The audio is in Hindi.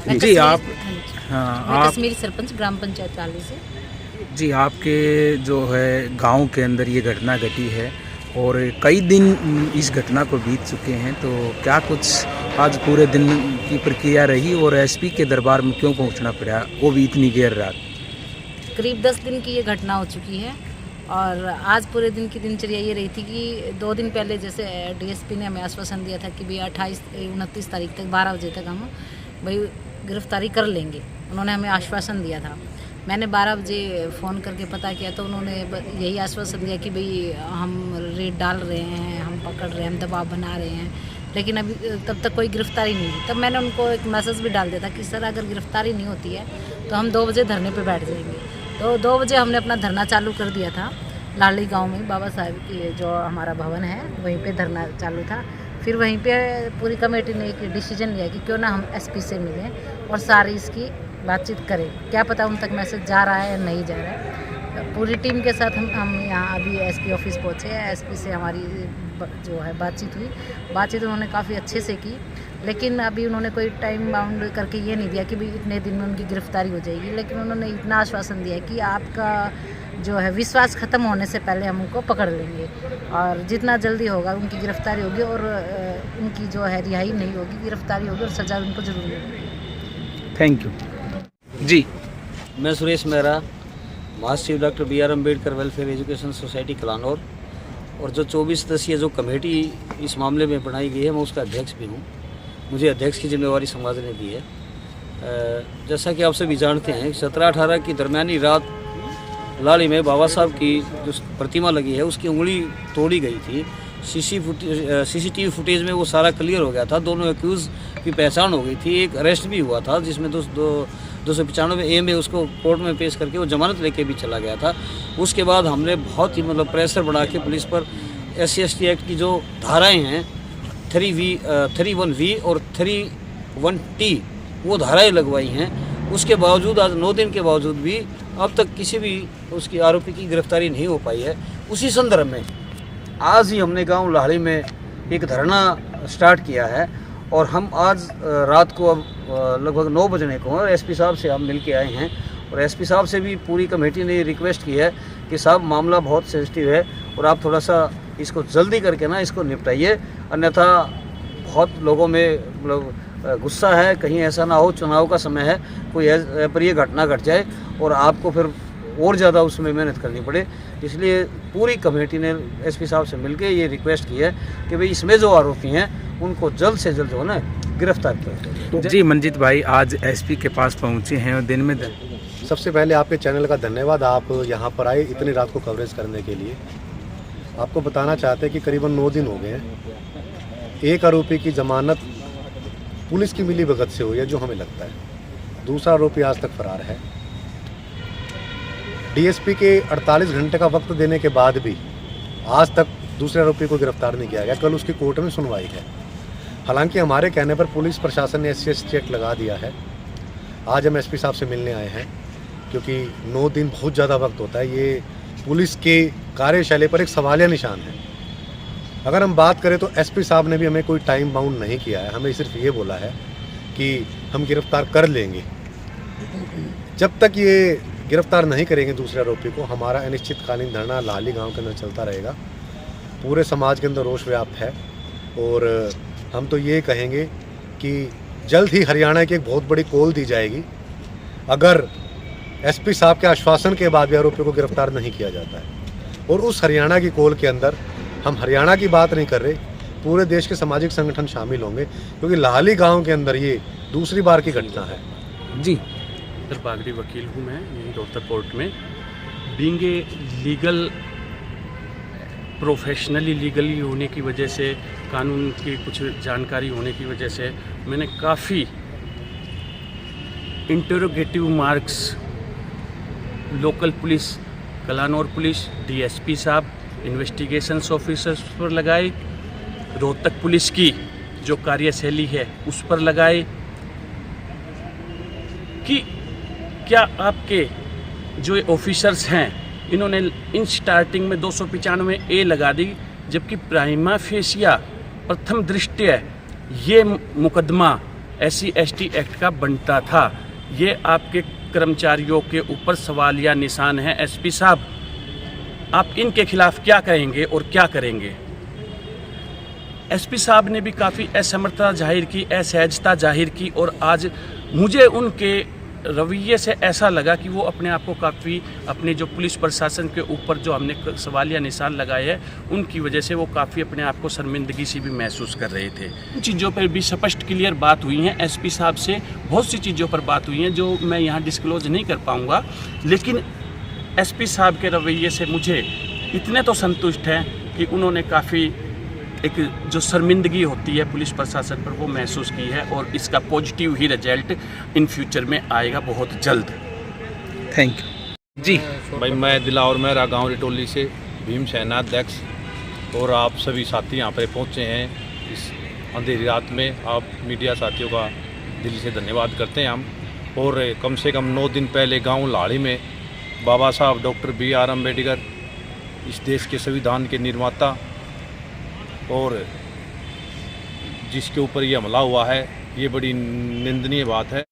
जी आप मैं कश्मीरी सरपंच ग्राम पंचायत चाली से। जी आपके जो है गांव के अंदर ये घटना घटी है और कई दिन इस घटना को बीत चुके हैं, तो क्या कुछ आज पूरे दिन की प्रक्रिया रही और एसपी के दरबार में क्यों पहुंचना पड़ा, वो भी इतनी देर रात? करीब 10 दिन की ये घटना हो चुकी है और आज पूरे दिन की दिनचर्या ये रही थी कि 2 दिन पहले जैसे डीएसपी ने हमें आश्वासन दिया था कि भाई 29 तारीख तक 12 बजे तक हम भाई गिरफ्तारी कर लेंगे। उन्होंने हमें आश्वासन दिया था। मैंने 12 बजे फ़ोन करके पता किया तो उन्होंने यही आश्वासन दिया कि भाई हम रेड डाल रहे हैं, हम पकड़ रहे हैं, हम दबाव बना रहे हैं, लेकिन अभी तब तक कोई गिरफ्तारी नहीं हुई। तब मैंने उनको एक मैसेज भी डाल दिया था कि सर अगर गिरफ्तारी नहीं होती है तो हम 2 बजे धरने पे बैठ जाएंगे। तो 2 बजे हमने अपना धरना चालू कर दिया था। लाली गांव में बाबा साहब की जो हमारा भवन है वहीं पे धरना चालू था। फिर वहीं पे पूरी कमेटी ने एक डिसीजन लिया कि क्यों ना हम एसपी से मिलें और सारी इसकी बातचीत करें। क्या पता उन तक मैसेज जा रहा है या नहीं जा रहा है। पूरी टीम के साथ हम यहाँ अभी एसपी ऑफिस पहुँचे हैं। एसपी से हमारी जो है बातचीत हुई। बातचीत उन्होंने काफ़ी अच्छे से की, लेकिन अभी उन्होंने कोई टाइम बाउंड करके ये नहीं दिया कि भाई इतने दिन में उनकी गिरफ्तारी हो जाएगी, लेकिन उन्होंने इतना आश्वासन दिया कि आपका जो है विश्वास ख़त्म होने से पहले हम उनको पकड़ लेंगे और जितना जल्दी होगा उनकी गिरफ्तारी होगी और उनकी जो है रिहाई नहीं होगी, गिरफ्तारी होगी और सज़ा उनको ज़रूर मिलेगी। थैंक यू जी। मैं सुरेश मेहरा, महासचिव doctor BR Ambedkar welfare education society Kalanaur, और जो 24 सदस्यीय जो कमेटी इस मामले में बनाई गई है मैं उसका अध्यक्ष भी हूँ। मुझे अध्यक्ष की जिम्मेवारी समाज ने दी है। जैसा कि आप सभी जानते हैं 17-18 की दरमियानी रात लाली में बाबा साहब की जो प्रतिमा लगी है उसकी उंगली तोड़ी गई थी। CCTV फुटेज में वो सारा क्लियर हो गया था। दोनों एक्यूज़ की पहचान हो गई थी। एक अरेस्ट भी हुआ था जिसमें 295A में उसको कोर्ट में पेश करके वो जमानत लेके भी चला गया था। उसके बाद हमने बहुत ही प्रेशर बढ़ा के पुलिस पर SC/ST एक्ट की जो धाराएं हैं 31V और 31T वो धाराएं लगवाई हैं। उसके बावजूद आज 9 दिन के बावजूद भी अब तक किसी भी उसकी आरोपी की गिरफ्तारी नहीं हो पाई है। उसी संदर्भ में आज ही हमने गांव लाहड़ी में एक धरना स्टार्ट किया है और हम आज रात को अब लगभग 9 बजने को और एसपी साहब से हम मिल के आए हैं और एसपी साहब से भी पूरी कमेटी ने रिक्वेस्ट की है कि साहब मामला बहुत सेंसिटिव है और आप थोड़ा सा इसको जल्दी करके ना इसको निपटाइए, अन्यथा बहुत लोगों में गुस्सा है, कहीं ऐसा ना हो चुनाव का समय है कोई पर ये घटना घट जाए और आपको फिर और ज़्यादा उसमें मेहनत करनी पड़े। इसलिए पूरी कमेटी ने एसपी साहब से मिलके ये रिक्वेस्ट की है कि भाई इसमें जो आरोपी हैं उनको जल्द से जल्द जो है ना गिरफ्तार किया। जी मंजीत भाई आज एसपी के पास पहुंचे हैं और दिन में सबसे पहले आपके चैनल का धन्यवाद, आप यहाँ पर आए इतनी रात को कवरेज करने के लिए। आपको बताना चाहते हैं कि करीबन 9 दिन हो गए हैं। एक आरोपी की जमानत पुलिस की मिलीभगत से हुई है जो हमें लगता है। दूसरा आरोपी आज तक फरार है। डीएसपी के 48 घंटे का वक्त देने के बाद भी आज तक दूसरे आरोपी को गिरफ्तार नहीं किया गया। कल उसकी कोर्ट में सुनवाई है। हालांकि हमारे कहने पर पुलिस प्रशासन ने SC/ST एक्ट लगा दिया है। आज हम एसपी साहब से मिलने आए हैं क्योंकि 9 दिन बहुत ज़्यादा वक्त होता है। ये पुलिस के कार्यशैली पर एक सवालिया निशान है। अगर हम बात करें तो एसपी साहब ने भी हमें कोई टाइम बाउंड नहीं किया है। हमें सिर्फ ये बोला है कि हम गिरफ्तार कर लेंगे। जब तक ये गिरफ्तार नहीं करेंगे दूसरे आरोपी को, हमारा अनिश्चितकालीन धरना लाली गांव के अंदर चलता रहेगा। पूरे समाज के अंदर रोष व्याप्त है और हम तो ये कहेंगे कि जल्द ही हरियाणा की एक बहुत बड़ी कॉल दी जाएगी अगर एसपी साहब के आश्वासन के बाद भी आरोपियों को गिरफ्तार नहीं किया जाता है। और उस हरियाणा की कॉल के अंदर हम हरियाणा की बात नहीं कर रहे, पूरे देश के सामाजिक संगठन शामिल होंगे क्योंकि लाहली गांव के अंदर ये दूसरी बार की घटना है। जी सर बागड़ी वकील हूँ मैं यहीं रोहतक कोर्ट में। Being a legal professionally legally होने की वजह से, कानून की कुछ जानकारी होने की वजह से मैंने काफ़ी interrogative marks local police, Kalanaur police, DSP साहब, इन्वेस्टिगेशंस ऑफिसर्स पर लगाए, रोहतक पुलिस की जो कार्यशैली है उस पर लगाए कि क्या आपके जो ऑफिसर्स हैं इन्होंने इन स्टार्टिंग में 295A लगा दी, जबकि प्राइमा फेसिया प्रथम दृष्टया ये मुकदमा SC/ST एक्ट का बनता था। ये आपके कर्मचारियों के ऊपर सवालिया निशान है। SP साहब, आप इनके खिलाफ क्या कहेंगे और क्या करेंगे? SP साहब ने भी काफ़ी असमर्थता जाहिर की, असहजता जाहिर की, और आज मुझे उनके रवैये से ऐसा लगा कि वो अपने आप को काफ़ी, अपने जो पुलिस प्रशासन के ऊपर जो हमने सवालिया निशान लगाए हैं, उनकी वजह से वो काफ़ी अपने आप को शर्मिंदगी सी भी महसूस कर रहे थे। इन चीज़ों पर भी स्पष्ट क्लियर बात हुई है SP साहब से, बहुत सी चीज़ों पर बात हुई हैं जो मैं यहाँ डिस्क्लोज नहीं कर पाऊँगा, लेकिन SP साहब के रवैये से मुझे इतने तो संतुष्ट हैं कि उन्होंने काफ़ी एक जो शर्मिंदगी होती है पुलिस प्रशासन पर वो महसूस की है, और इसका positive he result in future में आएगा बहुत जल्द। थैंक यू जी। भाई मैं दिलावर मेहरा गांव रिटोली से भीम सेना अध्यक्ष, और आप सभी साथी यहाँ पर पहुँचे हैं इस अंधेरी रात में। आप मीडिया साथियों का दिल से धन्यवाद करते हैं हम। और कम से कम 9 दिन पहले गांव लाड़ी में बाबा साहब डॉक्टर BR अम्बेडकर, इस देश के संविधान के निर्माता, और जिसके ऊपर ये हमला हुआ है, ये बड़ी निंदनीय बात है।